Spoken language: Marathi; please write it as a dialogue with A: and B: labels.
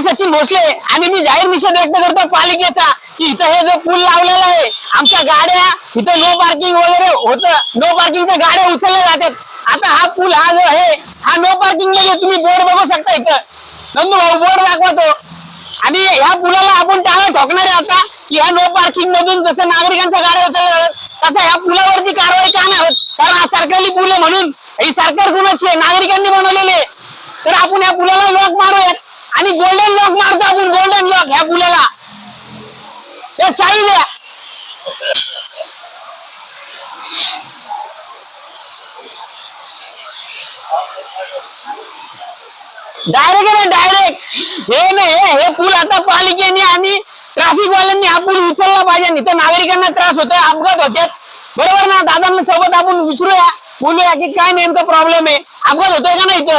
A: मी सचिन भोसले आणि मी जाहीर निषेध व्यक्त करतो पालिकेचा की इथं हे जो पूल लावलेला आहे आमच्या गाड्या इथं नो पार्किंग वगैरे होतं, नो पार्किंगच्या गाड्या उचलल्या जातात. आता हा पूल हा जो आहे हा नो पार्किंग मध्ये तुम्ही बोर्ड बघू शकता इथं नंदू भाऊ बोर्ड दाखवतो. आणि ह्या पुलाला आपण टाळं ठोकणार आहे आता की ह्या नो पार्किंग मधून जसं नागरिकांच्या गाड्या उचलल्या जातात तसं ह्या पुलावरती कारवाई का नाही होत, कारण हा सरकारी पूल आहे म्हणून ही सरकार कुणाची आहे, नागरिकांनी बनवलेली आहे. तर आपण या पुलाला लॉक मारूयात आणि गोल्डन लॉक मारतो आपण, गोल्डन लॉक ह्या पुलाला चावी द्या. डायरेक्ट हे नाही हे पूल आता पालिकेने आणि ट्रॅफिक वाल्यांनी हा पूल उचलला पाहिजे, नाही तर नागरिकांना त्रास होतोय, अपघात होतात. बरोबर ना? दादांना सोबत आपण विचारूया, बोलूया की काय नेमका प्रॉब्लेम आहे, अपघात होतोय का नाही इथं.